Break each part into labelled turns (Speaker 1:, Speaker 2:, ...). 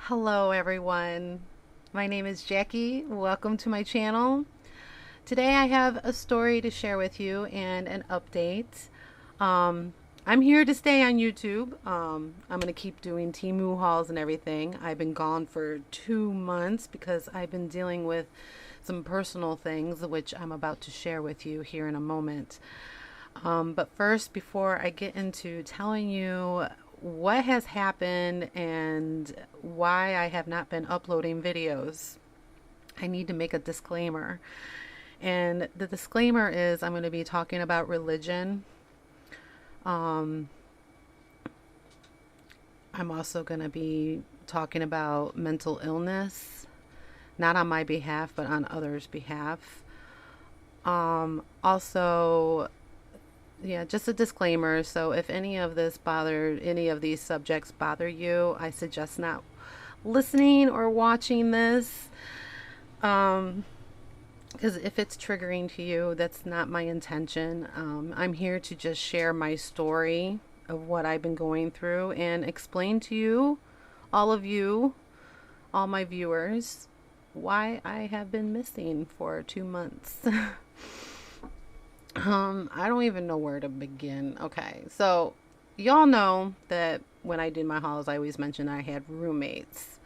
Speaker 1: Hello everyone. My name is Jackie. Welcome to my channel. Today I have a story to share with you and an update. Um, I'm here to stay on YouTube. I'm going to keep doing Temu hauls and everything. I've been gone for 2 months because I've been dealing with some personal things, which I'm about to share with you here in a moment. But first, before I get into telling you what has happened and why I have not been uploading videos, I need to make a disclaimer. And the disclaimer is I'm going to be talking about religion. Um, I'm also going to be talking about mental illness, not on my behalf, but on others' behalf. Also, yeah, just a disclaimer. So if any of these subjects bother you, I suggest not listening or watching this. Um, because if it's triggering to you, that's not my intention. I'm here to just share my story of what I've been going through and explain to you, all of you, all my viewers, why I have been missing for 2 months. I don't even know where to begin. Okay, so y'all know that when I did my hauls, I always mentioned I had roommates,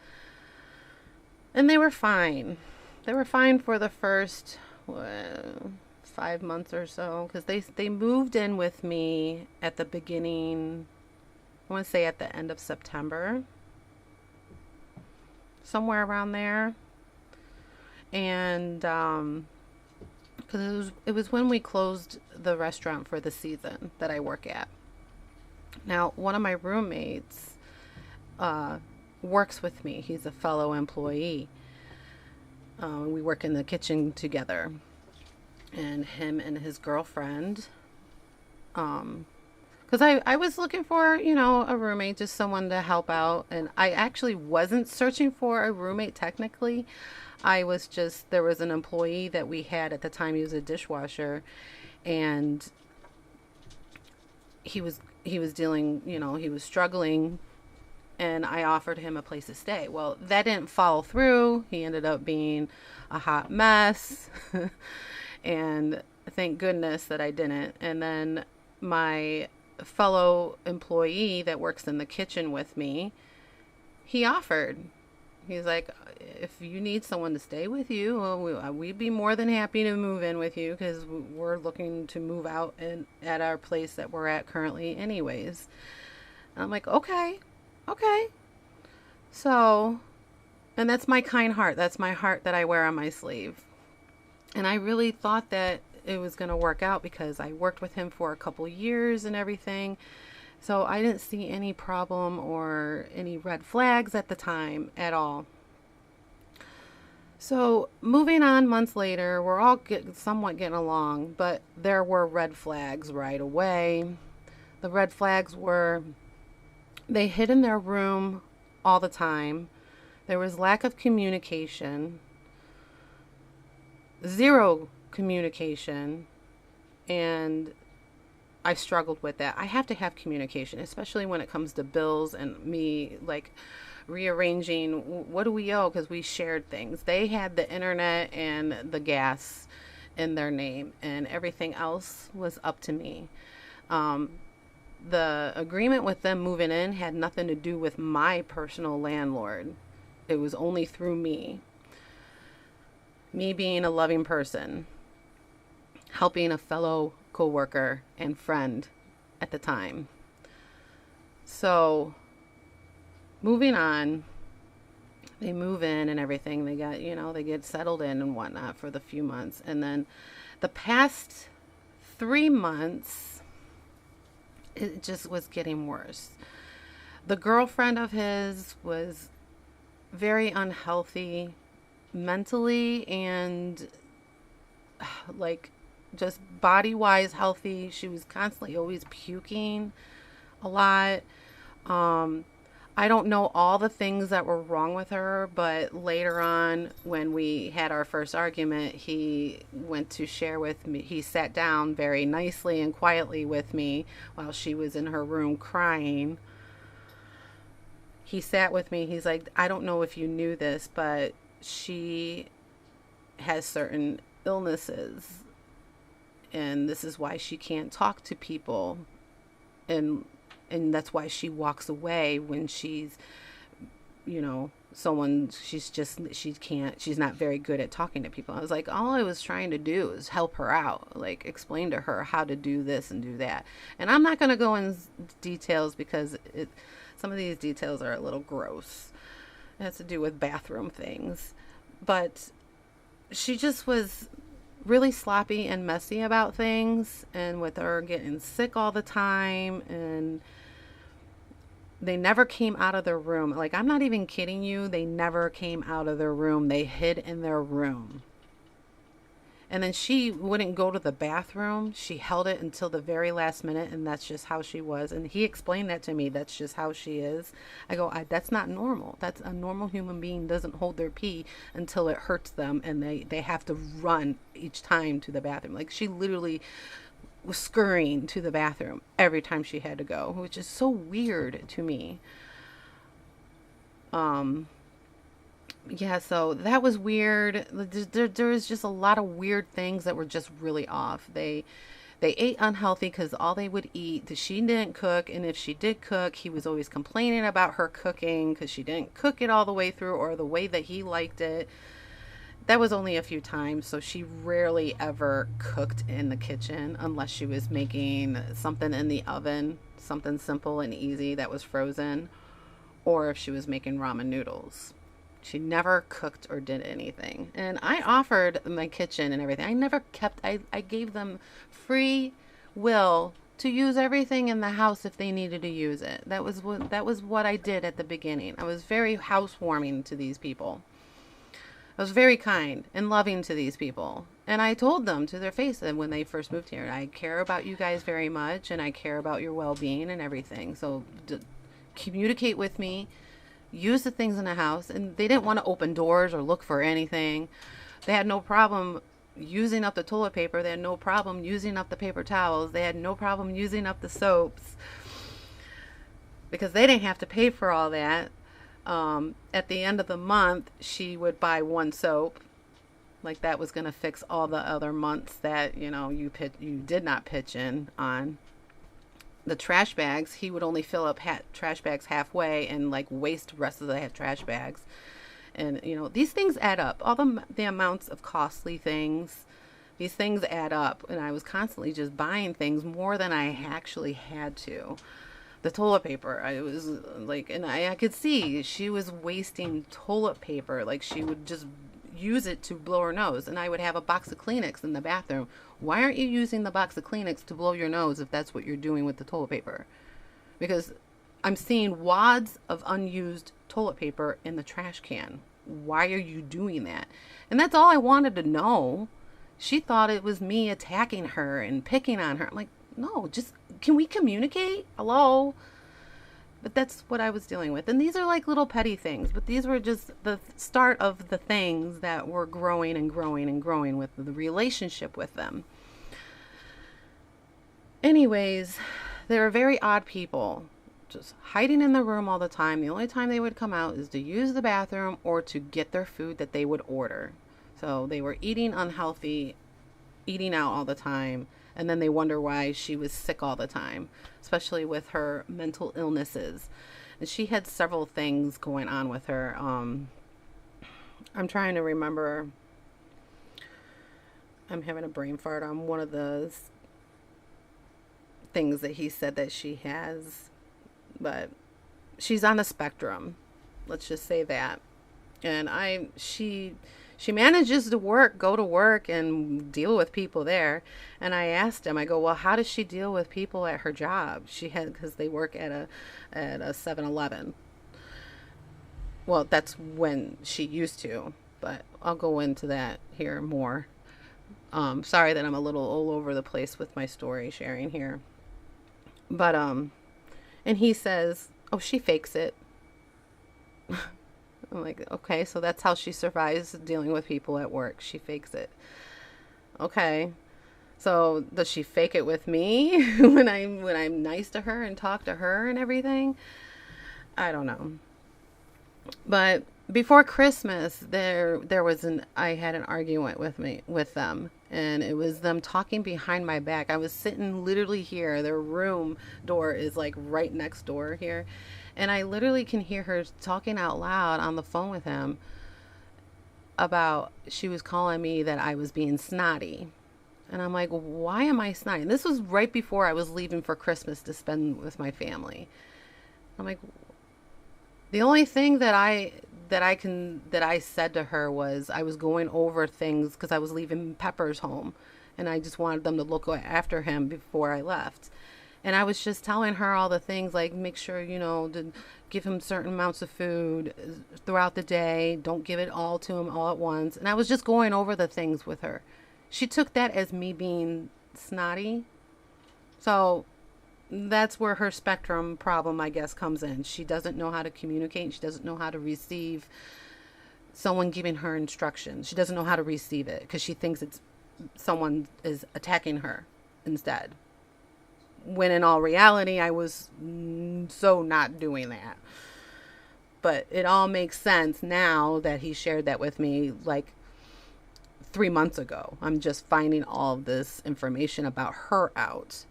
Speaker 1: and they were fine. They were fine for the first 5 months or so because they moved in with me at the beginning. I want to say at the end of September, somewhere around there, and because it was when we closed the restaurant for the season that I work at. Now, one of my roommates uh, works with me. He's a fellow employee. We work in the kitchen together, and him and his girlfriend. Because I was looking for, a roommate, just someone to help out. And I actually wasn't searching for a roommate technically. There was an employee that we had at the time. He was a dishwasher, and he was dealing, he was struggling, and I offered him a place to stay. Well, that didn't follow through. He ended up being a hot mess. And thank goodness that I didn't. And then my fellow employee that works in the kitchen with me, he offered. He's like, if you need someone to stay with you, well, we'd be more than happy to move in with you because we're looking to move out at our place that we're at currently anyways. And I'm like, okay. Okay. So, and that's my kind heart. That's my heart that I wear on my sleeve. And I really thought that it was going to work out because I worked with him for a couple years and everything. So I didn't see any problem or any red flags at the time at all. So moving on months later, we're all somewhat getting along, but there were red flags right away. The red flags were they hid in their room all the time. There was lack of communication, zero communication, and I struggled with that. I have to have communication, especially when it comes to bills and me like rearranging what do we owe because we shared things. They had the internet and the gas in their name, and everything else was up to me. The agreement with them moving in had nothing to do with my personal landlord. It was only through me. Me being a loving person, helping a fellow coworker and friend at the time. So, moving on, they move in and everything. They get settled in and whatnot for the few months. And then the past 3 months, it just was getting worse. The girlfriend of his was very unhealthy mentally and like just body wise healthy. She was constantly always puking a lot. I don't know all the things that were wrong with her, but later on, when we had our first argument, he went to share with me. He sat down very nicely and quietly with me while she was in her room crying. he sat with me. He's like, I don't know if you knew this, but she has certain illnesses, and this is why she can't talk to people, and that's why she walks away when she's, someone, she's not very good at talking to people. I was like, all I was trying to do is help her out, like explain to her how to do this and do that. And I'm not going to go in details because some of these details are a little gross. It has to do with bathroom things. But she just was really sloppy and messy about things, and with her getting sick all the time, and they never came out of their room. Like, I'm not even kidding you. They never came out of their room. They hid in their room. And then she wouldn't go to the bathroom. She held it until the very last minute, and that's just how she was. And he explained that to me. That's just how she is. I go, that's not normal. That's a normal human being doesn't hold their pee until it hurts them, and they have to run each time to the bathroom. Like, she literally was scurrying to the bathroom every time she had to go, which is so weird to me. Yeah, so that was weird. There was just a lot of weird things that were just really off. They ate unhealthy because all they would eat, she didn't cook, and if she did cook, he was always complaining about her cooking because she didn't cook it all the way through or the way that he liked it. That was only a few times, so she rarely ever cooked in the kitchen unless she was making something in the oven, something simple and easy that was frozen, or if she was making ramen noodles. She never cooked or did anything. And I offered my kitchen and everything. I gave them free will to use everything in the house if they needed to use it. That was what I did at the beginning. I was very housewarming to these people. I was very kind and loving to these people. And I told them to their face that when they first moved here, I care about you guys very much, and I care about your well-being and everything. So communicate with me, use the things in the house. And they didn't want to open doors or look for anything. They had no problem using up the toilet paper. They had no problem using up the paper towels. They had no problem using up the soaps because they didn't have to pay for all that. At the end of the month, she would buy one soap. Like, that was going to fix all the other months that, you did not pitch in on. The trash bags, he would only fill up trash bags halfway and like waste the rest of the trash bags. And, these things add up. All the amounts of costly things, these things add up. And I was constantly just buying things more than I actually had to. The toilet paper, I was like, and I could see she was wasting toilet paper. Like, she would just use it to blow her nose. And I would have a box of Kleenex in the bathroom. Why aren't you using the box of Kleenex to blow your nose if that's what you're doing with the toilet paper? Because I'm seeing wads of unused toilet paper in the trash can. Why are you doing that? And that's all I wanted to know. She thought it was me attacking her and picking on her. I'm like, no, just, can we communicate? Hello? But that's what I was dealing with. And these are like little petty things, but these were just the start of the things that were growing and growing and growing with the relationship with them. Anyways, they were very odd people, just hiding in the room all the time. The only time they would come out is to use the bathroom or to get their food that they would order. So they were eating unhealthy, eating out all the time. And then they wonder why she was sick all the time, especially with her mental illnesses. And she had several things going on with her. I'm trying to remember. I'm having a brain fart on one of the things that he said that she has. But she's on the spectrum. Let's just say that. And she manages to go to work and deal with people there. And I asked him, I go, well, how does she deal with people at her job? Because they work at a 7-Eleven. Well, that's when she used to, but I'll go into that here more. Sorry that I'm a little all over the place with my story sharing here. But, and he says, oh, she fakes it. I'm like, okay, so that's how she survives dealing with people at work. She fakes it. Okay. So does she fake it with me when I'm nice to her and talk to her and everything? I don't know. But before Christmas, I had an argument with them, and it was them talking behind my back. I was sitting literally here. Their room door is like right next door here, and I literally can hear her talking out loud on the phone with him about she was calling me that I was being snotty. And I'm like, why am I snotty? And this was right before I was leaving for Christmas to spend with my family. I'm like, the only thing that I said to her was I was going over things because I was leaving Pepper's home, and I just wanted them to look after him before I left. And I was just telling her all the things like make sure to give him certain amounts of food throughout the day. Don't give it all to him all at once. And I was just going over the things with her. She took that as me being snotty. So that's where her spectrum problem, I guess, comes in. She doesn't know how to communicate. She doesn't know how to receive someone giving her instructions. She doesn't know how to receive it because she thinks it's someone is attacking her instead. When in all reality, I was so not doing that. But it all makes sense now that he shared that with me like 3 months ago. I'm just finding all of this information about her out.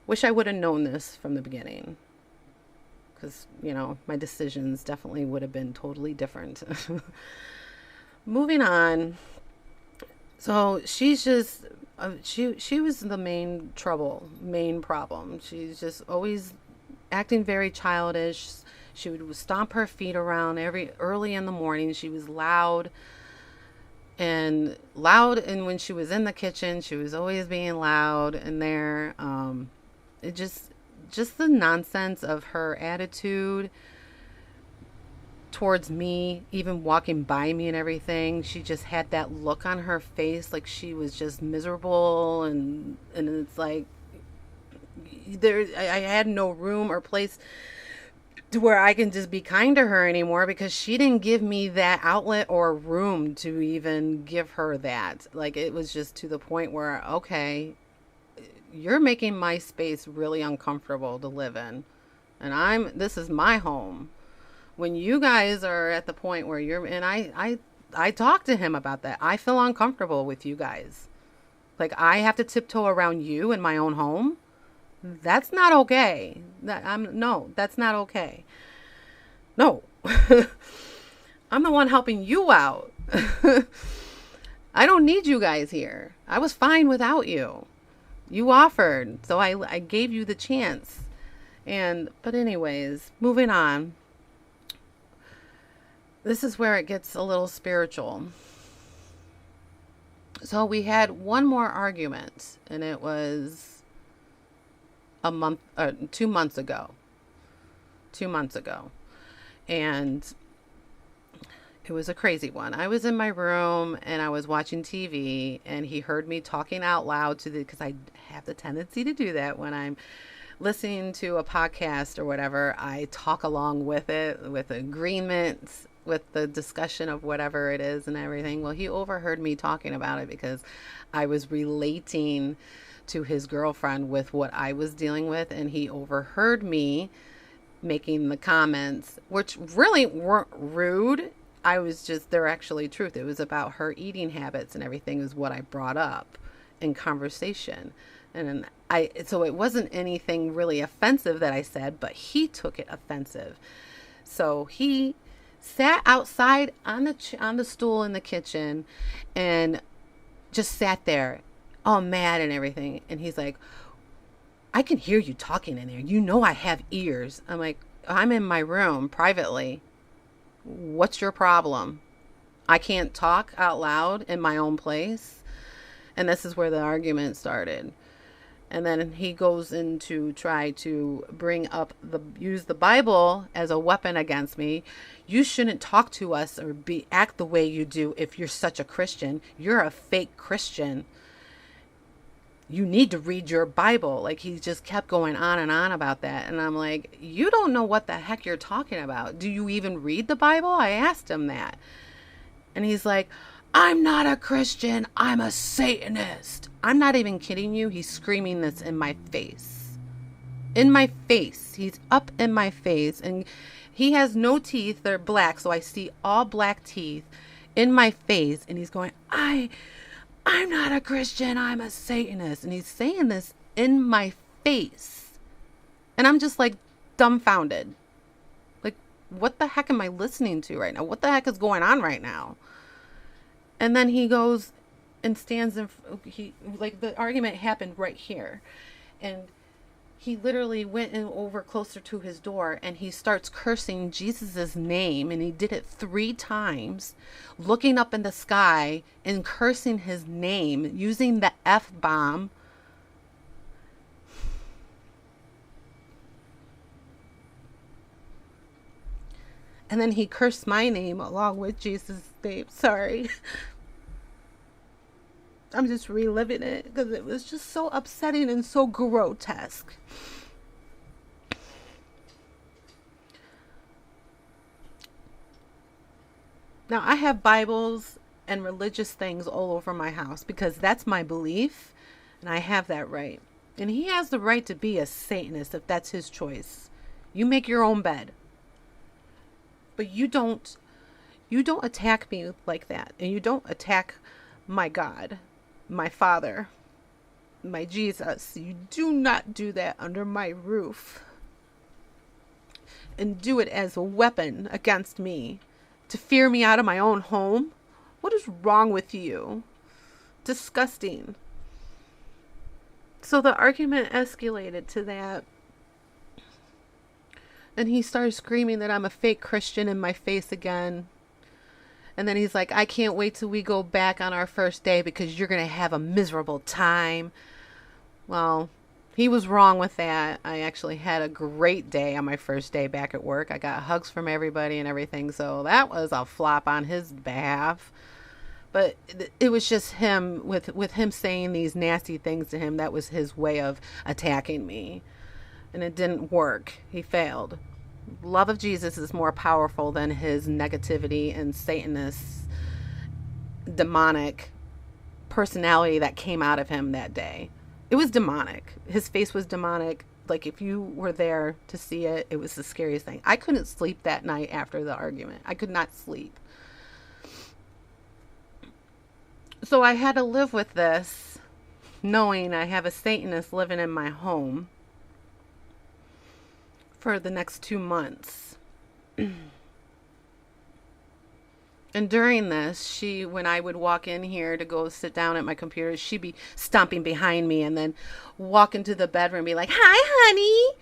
Speaker 1: Wish I would have known this from the beginning, because, my decisions definitely would have been totally different. Moving on. So she's just, she was the main problem. She's just always acting very childish. She would stomp her feet around early in the morning. She was loud. And when she was in the kitchen, she was always being loud in there. It just the nonsense of her attitude towards me, even walking by me and everything. She just had that look on her face like she was just miserable, and it's like I had no room or place to where I can just be kind to her anymore, because she didn't give me that outlet or room to even give her that. Like, it was just to the point where, okay, you're making my space really uncomfortable to live in, and this is my home. When you guys are at the point where I talked to him about that. I feel uncomfortable with you guys. Like, I have to tiptoe around you in my own home. That's not okay. That's not okay. No. I'm the one helping you out. I don't need you guys here. I was fine without you. You offered, so I gave you the chance. But anyways, moving on. This is where it gets a little spiritual. So we had one more argument, and it was 2 months ago. 2 months ago. And it was a crazy one. I was in my room and I was watching TV, and he heard me talking out loud because I have the tendency to do that when I'm listening to a podcast or whatever. I talk along with it, with agreements, with the discussion of whatever it is and everything. Well, he overheard me talking about it because I was relating to his girlfriend with what I was dealing with, and he overheard me making the comments, which really weren't rude. They're actually truth. It was about her eating habits and everything is what I brought up in conversation. And so it wasn't anything really offensive that I said, but he took it offensive. So he sat outside on the stool in the kitchen and just sat there all mad and everything. And he's like, I can hear you talking in there. You know I have ears. I'm like, I'm in my room privately. What's your problem? I can't talk out loud in my own place. And this is where the argument started. And then he goes in to try to use the Bible as a weapon against me. You shouldn't talk to us or act the way you do if you're such a Christian. You're a fake Christian. You need to read your Bible. Like, he just kept going on and on about that. And I'm like, you don't know what the heck you're talking about. Do you even read the Bible? I asked him that. And he's like, I'm not a Christian. I'm a Satanist. I'm not even kidding you. He's screaming this in my face. in my face. He's up in my face, and he has no teeth. They're black, so I see all black teeth in my face, and he's going, I'm not a Christian, I'm a Satanist. And he's saying this in my face. And I'm just like dumbfounded. Like, what the heck am I listening to right now? What the heck is going on right now? And then he goes and stands in, the argument happened right here. And he literally went in over closer to his door, and he starts cursing Jesus's name, and he did it 3 times, looking up in the sky and cursing his name, using the F-bomb. And then he cursed my name along with Jesus' name. Sorry. I'm just reliving it because it was just so upsetting and so grotesque. Now, I have Bibles and religious things all over my house because that's my belief, and I have that right. And he has the right to be a Satanist if that's his choice. You make your own bed. But you don't attack me like that. And you don't attack my God, my Father, my Jesus. You do not do that under my roof. And do it as a weapon against me to fear me out of my own home. What is wrong with you? Disgusting. So the argument escalated to that. And he started screaming that I'm a fake Christian in my face again. And then he's like, I can't wait till we go back on our first day because you're going to have a miserable time. Well, he was wrong with that. I actually had a great day on my first day back at work. I got hugs from everybody and everything. So that was a flop on his behalf. But it was just him, with him saying these nasty things to him. That was his way of attacking me. And it didn't work. He failed. Love of Jesus is more powerful than his negativity and Satanist, demonic personality that came out of him that day. It was demonic. His face was demonic. Like, if you were there to see it, it was the scariest thing. I couldn't sleep that night after the argument. I could not sleep. So I had to live with this, knowing I have a Satanist living in my home for the next 2 months. And during this, when I would walk in here to go sit down at my computer, she'd be stomping behind me and then walk into the bedroom and be like, hi, honey.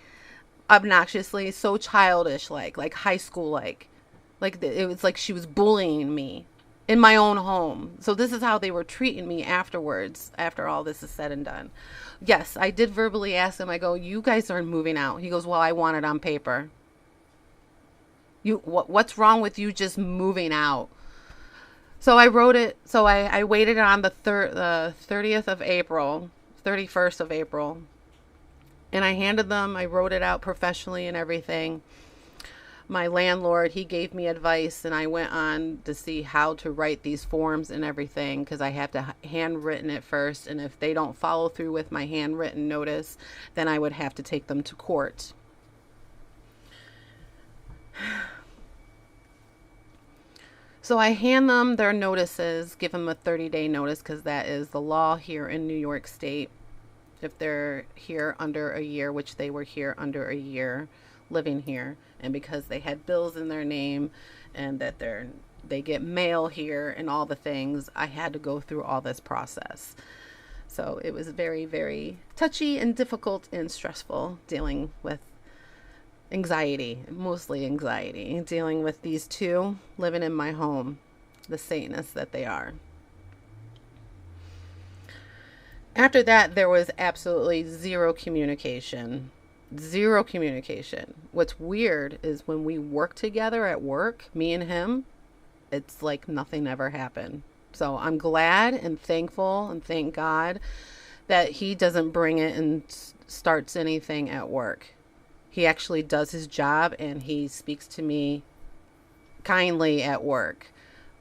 Speaker 1: Obnoxiously, so childish, like high school, like it was like she was bullying me in my own home. So this is how they were treating me afterwards, after all this is said and done. Yes, I did verbally ask him. I go, you guys aren't moving out. He goes, well, I want it on paper. What's wrong with you just moving out? So I wrote it. So I waited on the 30th of April, 31st of April. And I handed them, I wrote it out professionally and everything. My landlord, he gave me advice, and I went on to see how to write these forms and everything, because I have to handwritten it first. And if they don't follow through with my handwritten notice, then I would have to take them to court. So I hand them their notices, give them a 30-day notice, because that is the law here in New York State. If they're here under a year, which they were here under a year, living here, and because they had bills in their name, and that they get mail here and all the things, I had to go through all this process. So it was very, very touchy and difficult and stressful, dealing with anxiety, mostly anxiety, dealing with these two living in my home, the Satanists that they are. After that, there was absolutely zero communication. Zero communication. What's weird is when we work together at work, me and him, it's like nothing ever happened. So I'm glad and thankful and thank God that he doesn't bring it and starts anything at work. He actually does his job, and he speaks to me kindly at work.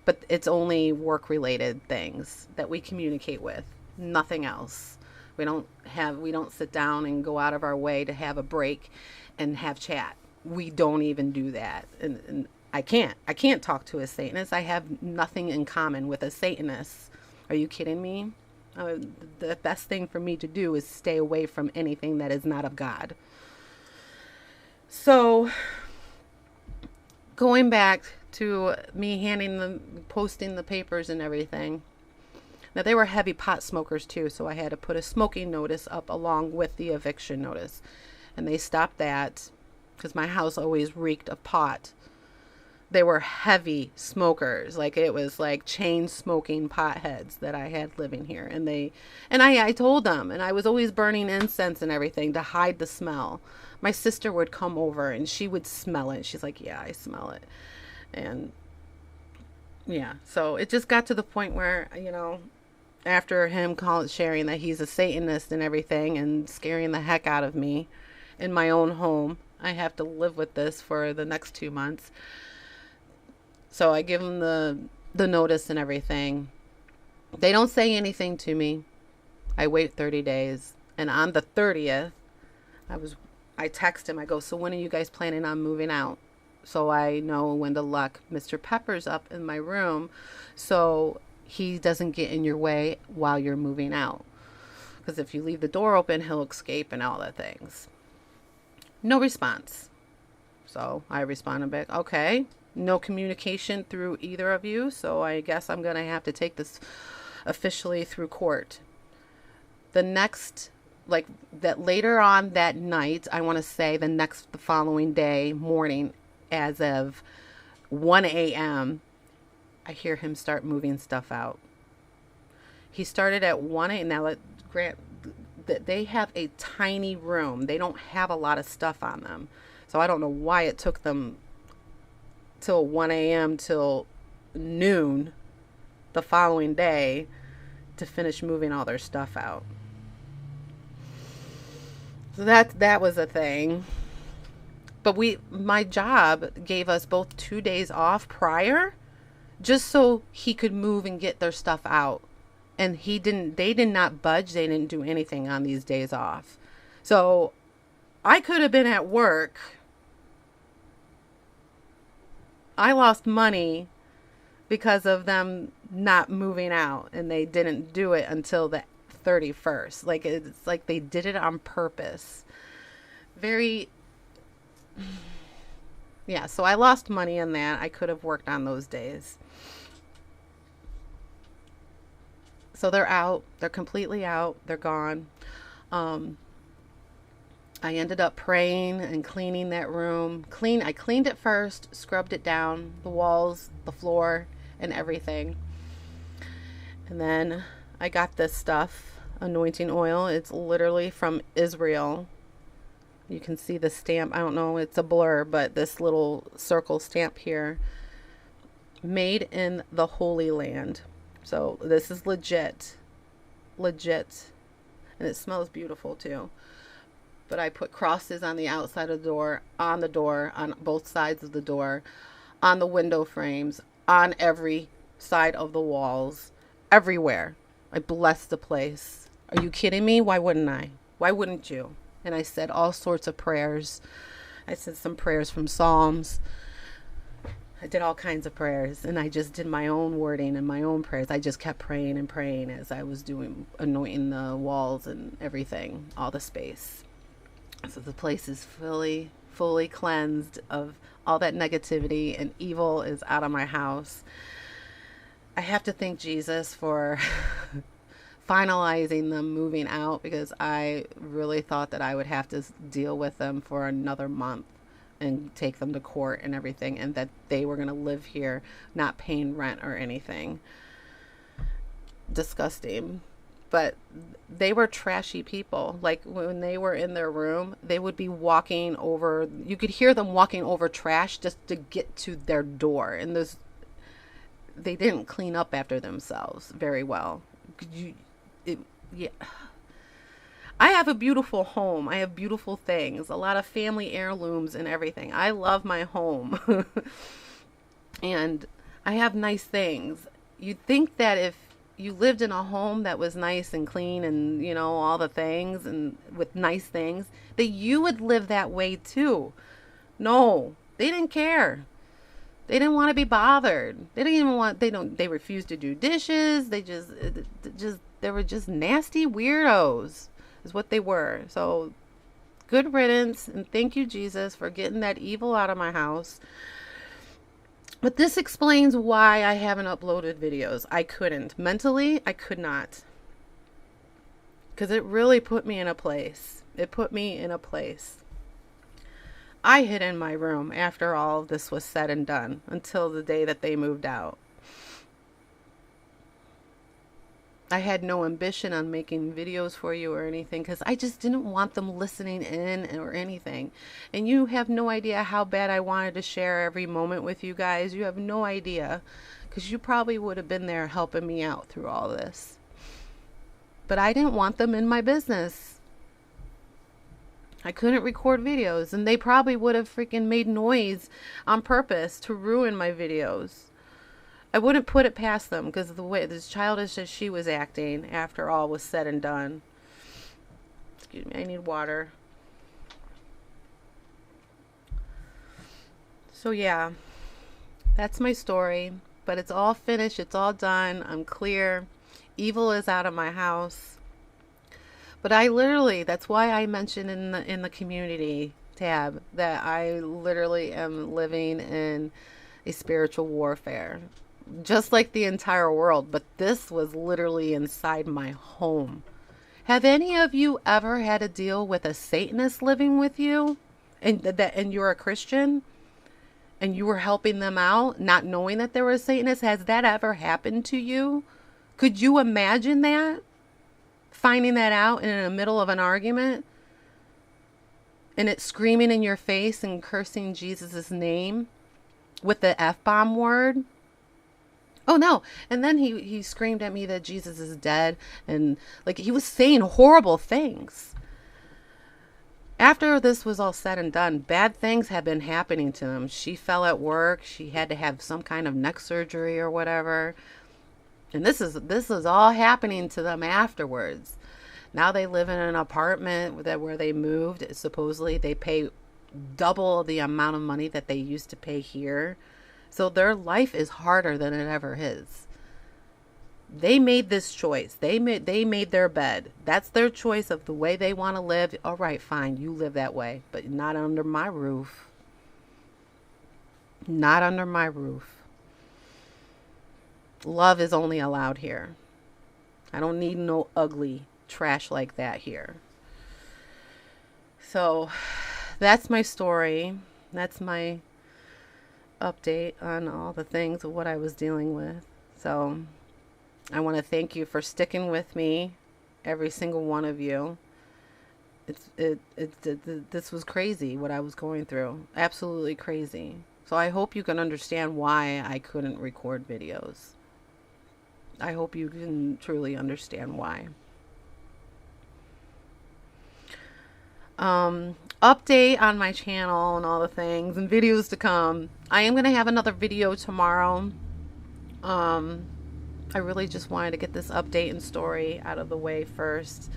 Speaker 1: But it's only work-related things that we communicate with. Nothing else. We don't sit down and go out of our way to have a break and have chat. We don't even do that. And I can't talk to a Satanist. I have nothing in common with a Satanist. Are you kidding me? The best thing for me to do is stay away from anything that is not of God. So, going back to me posting the papers and everything. Now, they were heavy pot smokers too, so I had to put a smoking notice up along with the eviction notice. And they stopped that because my house always reeked of pot. They were heavy smokers. Like, it was like chain smoking potheads that I had living here. And I told them, and I was always burning incense and everything to hide the smell. My sister would come over and she would smell it. She's like, yeah, I smell it. And yeah, so it just got to the point where, after him sharing that he's a Satanist and everything and scaring the heck out of me in my own home, I have to live with this for the next 2 months. So I give them the notice and everything. They don't say anything to me. I wait 30 days. And on the 30th, I text him. I go, so when are you guys planning on moving out? So I know when to lock Mr. Pepper's up in my room so he doesn't get in your way while you're moving out. Because if you leave the door open, he'll escape and all the things. No response. So I responded back, okay. No communication through either of you. So I guess I'm going to have to take this officially through court. The next, that later on that night, I want to say the following day morning, as of 1 a.m., I hear him start moving stuff out. He started at 1 a.m. Now, they have a tiny room. They don't have a lot of stuff on them. So I don't know why it took them till 1 a.m. till noon the following day to finish moving all their stuff out. So that was a thing. But my job gave us both 2 days off prior, just so he could move and get their stuff out. And they did not budge. They didn't do anything on these days off. So I could have been at work. I lost money because of them not moving out, and they didn't do it until the 31st. It's like they did it on purpose. Yeah, so I lost money in that. I could have worked on those days. So they're out. They're completely out. They're gone. I ended up praying and cleaning that room. I cleaned it first, scrubbed it down, the walls, the floor, and everything. And then I got this stuff, anointing oil. It's literally from Israel. You can see the stamp. I don't know, it's a blur, but this little circle stamp here. Made in the Holy Land. So this is legit. And it smells beautiful too. But I put crosses on the outside of the door, on both sides of the door, on the window frames, on every side of the walls, everywhere. I blessed the place. Are you kidding me? Why wouldn't I? Why wouldn't you? And I said all sorts of prayers. I said some prayers from Psalms. I did all kinds of prayers, and I just did my own wording and my own prayers. I just kept praying and praying as I was anointing the walls and everything, all the space. So the place is fully cleansed of all that negativity, and evil is out of my house. I have to thank Jesus for finalizing them moving out, because I really thought that I would have to deal with them for another month and take them to court and everything, and that they were going to live here not paying rent or anything. Disgusting. But they were trashy people. Like, when they were in their room, they would be walking over, you could hear them walking over trash just to get to their door. And they didn't clean up after themselves very well. Yeah. I have a beautiful home. I have beautiful things, a lot of family heirlooms and everything. I love my home. And I have nice things. You'd think that if you lived in a home that was nice and clean and, you know, all the things and with nice things, that you would live that way too. No, they didn't care. They didn't want to be bothered. They didn't even want, they refused to do dishes. They were just nasty weirdos is what they were. So good riddance, and thank you, Jesus, for getting that evil out of my house. But this explains why I haven't uploaded videos. I couldn't. Mentally, I could not. Because it really put me in a place. It put me in a place. I hid in my room after all of this was said and done until the day that they moved out. I had no ambition on making videos for you or anything because I just didn't want them listening in or anything. And you have no idea how bad I wanted to share every moment with you guys. You have no idea because you probably would have been there helping me out through all this. But I didn't want them in my business. I couldn't record videos, and they probably would have freaking made noise on purpose to ruin my videos. I wouldn't put it past them because of the way, as childish as she was acting after all was said and done. Excuse me, I need water. So yeah, that's my story, but it's all finished. It's all done. I'm clear. Evil is out of my house. But I literally, that's why I mentioned in the community tab that I literally am living in a spiritual warfare. Just like the entire world, but this was literally inside my home. Have any of you ever had to deal with a Satanist living with you, and you're a Christian, and you were helping them out, not knowing that they were a Satanist? Has that ever happened to you? Could you imagine that? Finding that out in the middle of an argument, and it screaming in your face and cursing Jesus' name with the F-bomb word? Oh no. And then he screamed at me that Jesus is dead, and like he was saying horrible things. After this was all said and done, bad things had been happening to him. She fell at work. She had to have some kind of neck surgery or whatever. And this is all happening to them afterwards. Now they live in an apartment where they moved. Supposedly they pay double the amount of money that they used to pay here. So their life is harder than it ever is. They made this choice. They made their bed. That's their choice of the way they want to live. All right, fine. You live that way, but not under my roof. Not under my roof. Love is only allowed here. I don't need no ugly trash like that here. So that's my story. That's my update on all the things of what I was dealing with. So I want to thank you for sticking with me, every single one of you. This was crazy what I was going through. Absolutely crazy. So I hope you can understand why I couldn't record videos. I hope you can truly understand why. Update on my channel and all the things and videos to come. I am going to have another video tomorrow. I really just wanted to get this update and story out of the way first.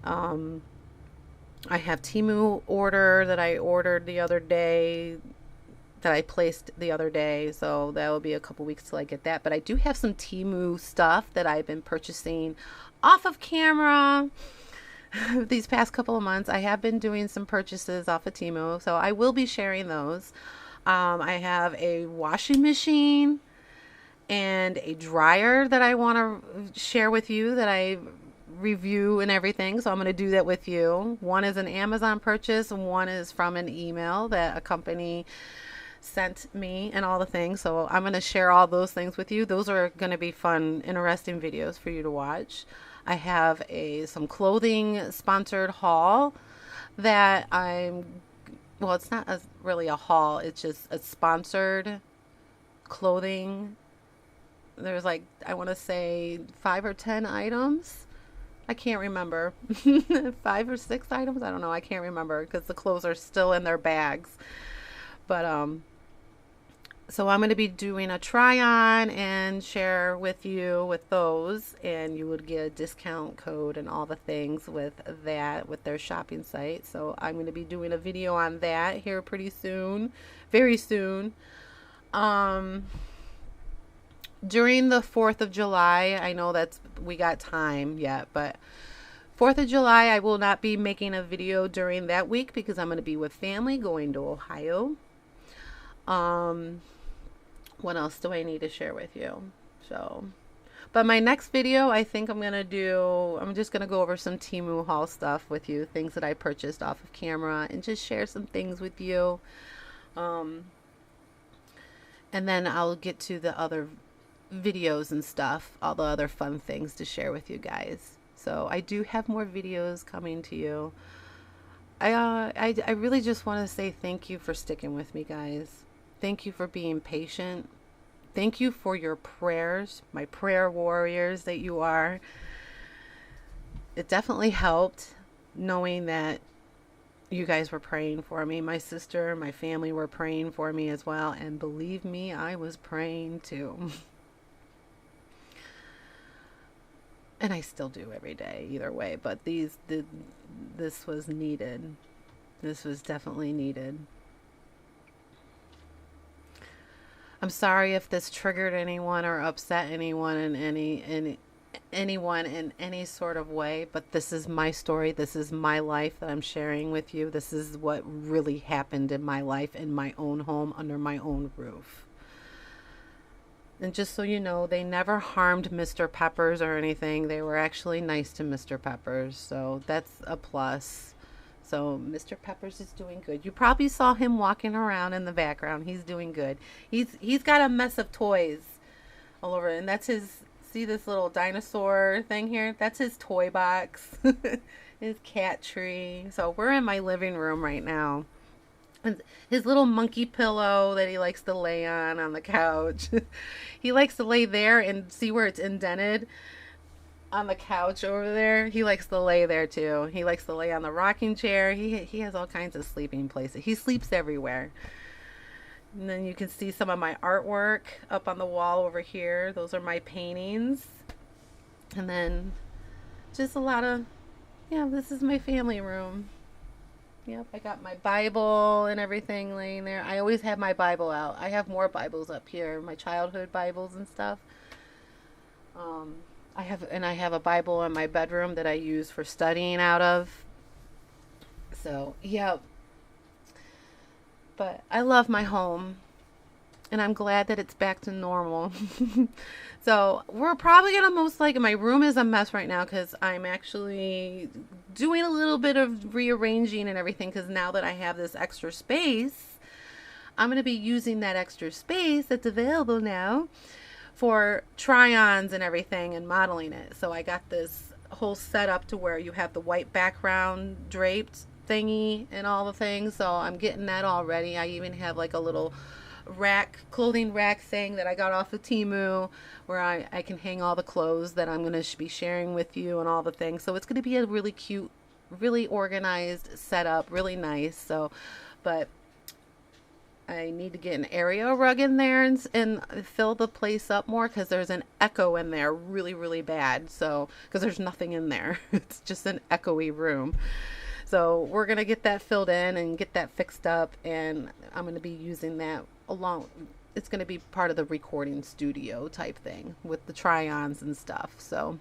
Speaker 1: I have Temu order that I ordered the other day, that I placed the other day, so that will be a couple weeks till I get that. But I do have some Temu stuff that I've been purchasing off of camera these past couple of months. I have been doing some purchases off of Temu, so I will be sharing those. I have a washing machine and a dryer that I want to share with you, that I review and everything, so I'm going to do that with you. One is an Amazon purchase and one is from an email that a company sent me and all the things. So I'm going to share all those things with you. Those are going to be fun, interesting videos for you to watch. I have some clothing sponsored haul that well, it's not really a haul, it's just a sponsored clothing. There's like, I want to say 5 or 10 items. I can't remember. 5 or 6 items. I don't know. I can't remember because the clothes are still in their bags. But So I'm going to be doing a try on and share with you with those, and you would get a discount code and all the things with that, with their shopping site. So I'm going to be doing a video on that here pretty soon, very soon. Um, During the 4th of July, I know that's we got time yet, but 4th of July, I will not be making a video during that week because I'm going to be with family going to Ohio. Um, what else do I need to share with you? So, but my next video, I think I'm just going to go over some Temu haul stuff with you, things that I purchased off of camera, and just share some things with you. Um, and then I'll get to the other videos and stuff, all the other fun things to share with you guys. So I do have more videos coming to you. I really just want to say thank you for sticking with me, guys. Thank you for being patient. Thank you for your prayers, my prayer warriors that you are. It definitely helped knowing that you guys were praying for me. My sister, my family were praying for me as well. And believe me, I was praying too. And I still do every day, either way. But this was needed. This was definitely needed. I'm sorry if this triggered anyone or upset anyone in anyone in any sort of way, but this is my story. This is my life that I'm sharing with you. This is what really happened in my life, in my own home, under my own roof. And just so you know, they never harmed Mr. Peppers or anything. They were actually nice to Mr. Peppers, so that's a plus. So Mr. Peppers is doing good. You probably saw him walking around in the background. He's doing good. He's got a mess of toys all over, and that's his. See this little dinosaur thing here? That's his toy box. His cat tree. So we're in my living room right now. And his little monkey pillow that he likes to lay on the couch. He likes to lay there and see where it's indented on the couch over there. He likes to lay there too. He likes to lay on the rocking chair. He has all kinds of sleeping places. He sleeps everywhere. And then you can see some of my artwork up on the wall over here. Those are my paintings. And then just a lot of, yeah, this is my family room. Yep, I got my Bible and everything laying there. I always have my Bible out. I have more Bibles up here, my childhood Bibles and stuff. I have a Bible in my bedroom that I use for studying out of. So, yeah. But I love my home, and I'm glad that it's back to normal. So we're probably gonna most likely, my room is a mess right now because I'm actually doing a little bit of rearranging and everything, because now that I have this extra space, I'm gonna be using that extra space that's available now for try-ons and everything and modeling it. So I got this whole setup to where you have the white background draped thingy and all the things. So I'm getting that all ready. I even have like a little clothing rack thing that I got off of Temu, where I can hang all the clothes that I'm going to be sharing with you and all the things. So it's going to be a really cute, really organized setup, really nice. So, but I need to get an area rug in there and fill the place up more, because there's an echo in there really, really bad. So, because there's nothing in there. It's just an echoey room. So we're going to get that filled in and get that fixed up, and I'm going to be using that along. It's going to be part of the recording studio type thing with the try-ons and stuff. So,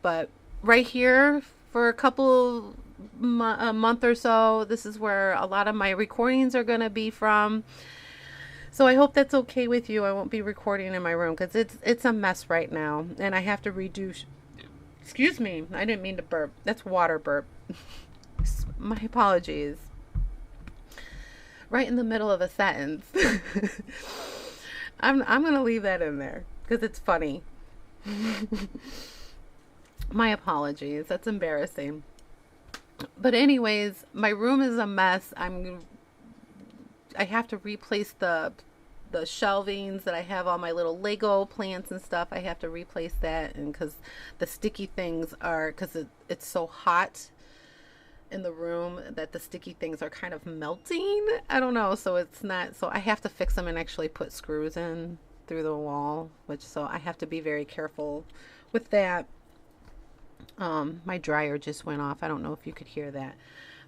Speaker 1: but right here for a month or so, this is where a lot of my recordings are going to be from. So I hope that's okay with you. I won't be recording in my room because it's a mess right now, and I have to reduce. Excuse me, I didn't mean to burp. That's water burp. My apologies. Right in the middle of a sentence. I'm gonna leave that in there because it's funny. My apologies. That's embarrassing. But anyways, my room is a mess. I have to replace the shelvings that I have all my little Lego plants and stuff. I have to replace that, and because the sticky things are, because it's so hot in the room that the sticky things are kind of melting. I don't know. So it's not, so I have to fix them and actually put screws in through the wall, which, so I have to be very careful with that. My dryer just went off. I don't know if you could hear that.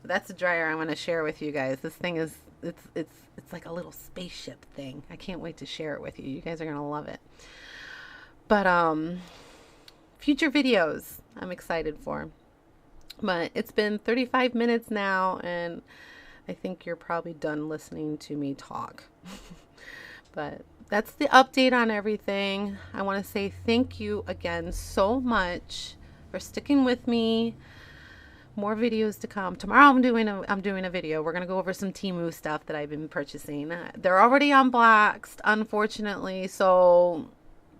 Speaker 1: But that's the dryer I want to share with you guys. This thing is, it's like a little spaceship thing. I can't wait to share it with you. You guys are going to love it. But future videos I'm excited for. But it's been 35 minutes now, and I think you're probably done listening to me talk. But that's the update on everything. I want to say thank you again so much for sticking with me. More videos to come. Tomorrow I'm doing a video. We're gonna go over some Temu stuff that I've been purchasing. They're already unboxed, unfortunately. So,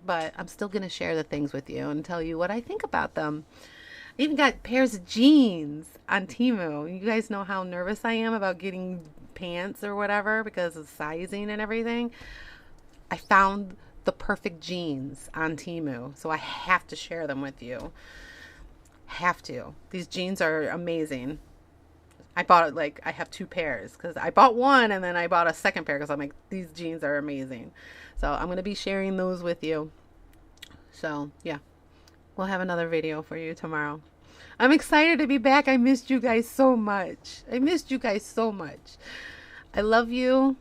Speaker 1: but I'm still gonna share the things with you and tell you what I think about them. I even got pairs of jeans on Temu. You guys know how nervous I am about getting pants or whatever because of sizing and everything. I found the perfect jeans on Temu, so I have to share them with you. Have to. These jeans are amazing. I bought it, like, I have 2 pairs because I bought one and then I bought a second pair because I'm like, these jeans are amazing. So I'm going to be sharing those with you. So yeah, we'll have another video for you tomorrow. I'm excited to be back. I missed you guys so much. I missed you guys so much. I love you.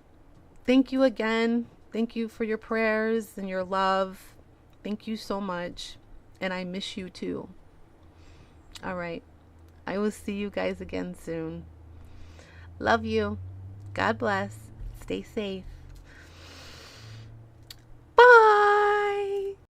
Speaker 1: Thank you again. Thank you for your prayers and your love. Thank you so much. And I miss you too. All right. I will see you guys again soon. Love you. God bless. Stay safe.